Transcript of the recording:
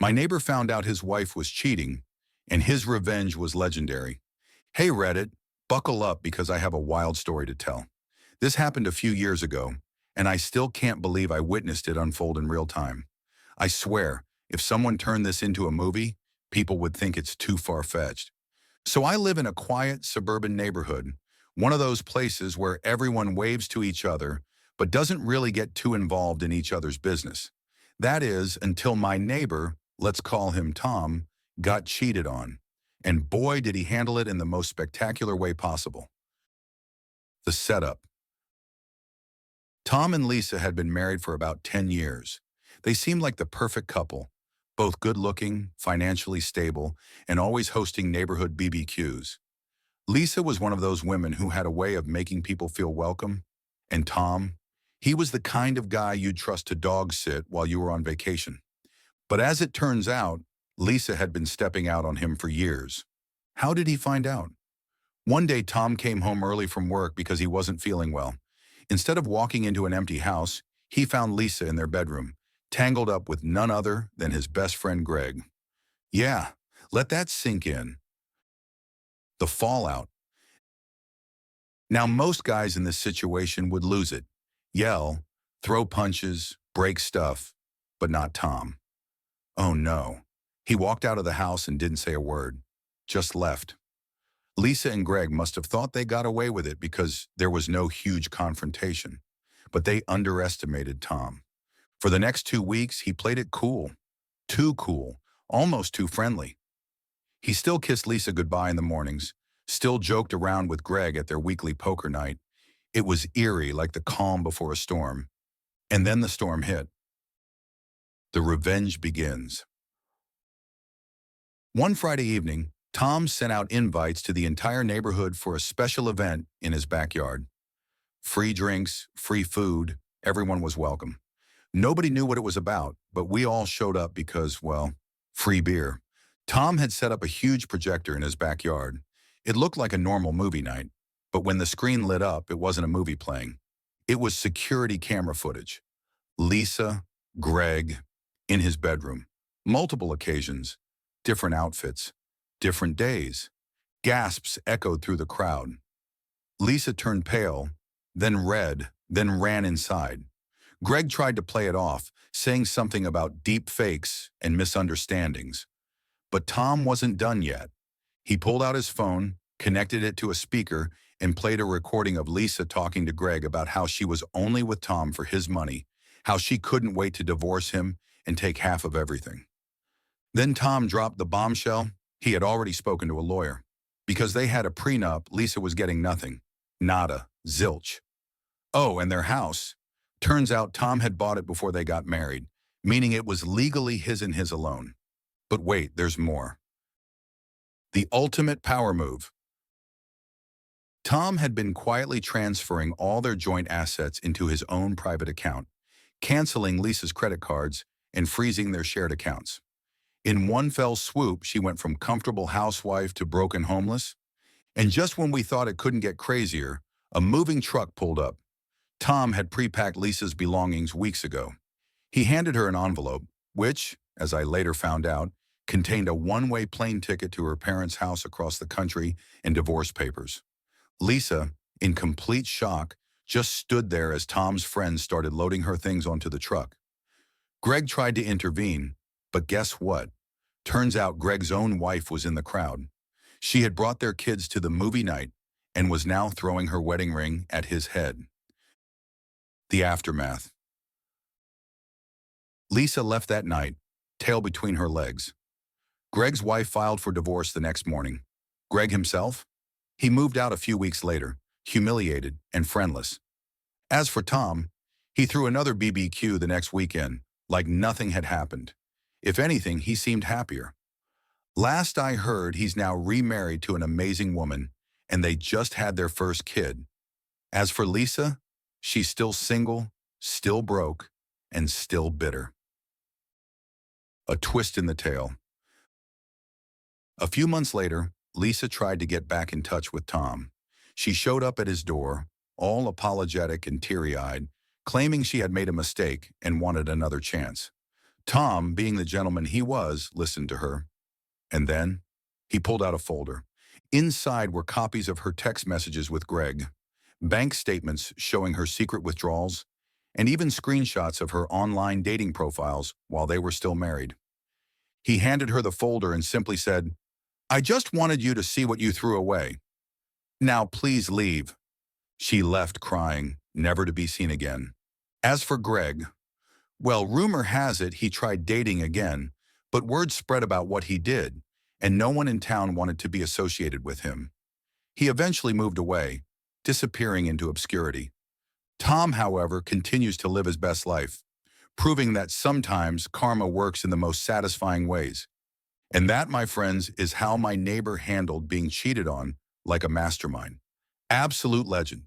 My neighbor found out his wife was cheating, and his revenge was legendary. Hey Reddit, buckle up because I have a wild story to tell. This happened a few years ago, and I still can't believe I witnessed it unfold in real time. I swear, if someone turned this into a movie, people would think it's too far-fetched. So I live in a quiet suburban neighborhood, one of those places where everyone waves to each other, but doesn't really get too involved in each other's business. That is, until my neighbor, let's call him Tom, got cheated on. And boy, did he handle it in the most spectacular way possible. The setup. Tom and Lisa had been married for about 10 years. They seemed like the perfect couple, both good-looking, financially stable, and always hosting neighborhood BBQs. Lisa was one of those women who had a way of making people feel welcome, and Tom, he was the kind of guy you'd trust to dog sit while you were on vacation. But as it turns out, Lisa had been stepping out on him for years. How did he find out? One day, Tom came home early from work because he wasn't feeling well. Instead of walking into an empty house, he found Lisa in their bedroom, tangled up with none other than his best friend Greg. Yeah, let that sink in. The fallout. Now, most guys in this situation would lose it, yell, throw punches, break stuff, but not Tom. Oh no. He walked out of the house and didn't say a word, just left. Lisa and Greg must have thought they got away with it because there was no huge confrontation, but they underestimated Tom. For the next 2 weeks, he played it too cool, almost too friendly. He still kissed Lisa goodbye in the mornings, still joked around with Greg at their weekly poker night. It was eerie, like the calm before a storm. And then the storm hit. The revenge begins. One Friday evening, Tom sent out invites to the entire neighborhood for a special event in his backyard. Free drinks, free food, everyone was welcome. Nobody knew what it was about, but we all showed up because, well, free beer. Tom had set up a huge projector in his backyard. It looked like a normal movie night, but when the screen lit up, it wasn't a movie playing. It was security camera footage. Lisa, Greg, in his bedroom. Multiple occasions, different outfits, different days. Gasps echoed through the crowd. Lisa turned pale, then red, then ran inside. Greg tried to play it off, saying something about deep fakes and misunderstandings. But Tom wasn't done yet. He pulled out his phone, connected it to a speaker, and played a recording of Lisa talking to Greg about how she was only with Tom for his money, how she couldn't wait to divorce him and take half of everything. Then Tom dropped the bombshell. He had already spoken to a lawyer. Because they had a prenup, Lisa was getting nothing. Nada. Zilch. Oh, and their house. Turns out Tom had bought it before they got married, meaning it was legally his and his alone. But wait, there's more. The ultimate power move. Tom had been quietly transferring all their joint assets into his own private account, canceling Lisa's credit cards and freezing their shared accounts. In one fell swoop, she went from comfortable housewife to broken homeless. And just when we thought it couldn't get crazier, a moving truck pulled up. Tom had pre-packed Lisa's belongings weeks ago. He handed her an envelope, which, as I later found out, contained a one-way plane ticket to her parents' house across the country and divorce papers. Lisa, in complete shock, just stood there as Tom's friends started loading her things onto the truck. Greg tried to intervene, but guess what? Turns out Greg's own wife was in the crowd. She had brought their kids to the movie night and was now throwing her wedding ring at his head. The aftermath. Lisa left that night, tail between her legs. Greg's wife filed for divorce the next morning. Greg himself? He moved out a few weeks later, humiliated and friendless. As for Tom, he threw another BBQ the next weekend, like nothing had happened. If anything, he seemed happier. Last I heard, he's now remarried to an amazing woman, and they just had their first kid. As for Lisa, she's still single, still broke, and still bitter. A twist in the tale. A few months later, Lisa tried to get back in touch with Tom. She showed up at his door, all apologetic and teary-eyed, claiming she had made a mistake and wanted another chance. Tom, being the gentleman he was, listened to her. And then he pulled out a folder. Inside were copies of her text messages with Greg, bank statements showing her secret withdrawals, and even screenshots of her online dating profiles while they were still married. He handed her the folder and simply said, "I just wanted you to see what you threw away. Now please leave." She left crying, never to be seen again. As for Greg, well, rumor has it he tried dating again, but word spread about what he did, and no one in town wanted to be associated with him. He eventually moved away, disappearing into obscurity. Tom, however, continues to live his best life, proving that sometimes karma works in the most satisfying ways. And that, my friends, is how my neighbor handled being cheated on like a mastermind. Absolute legend.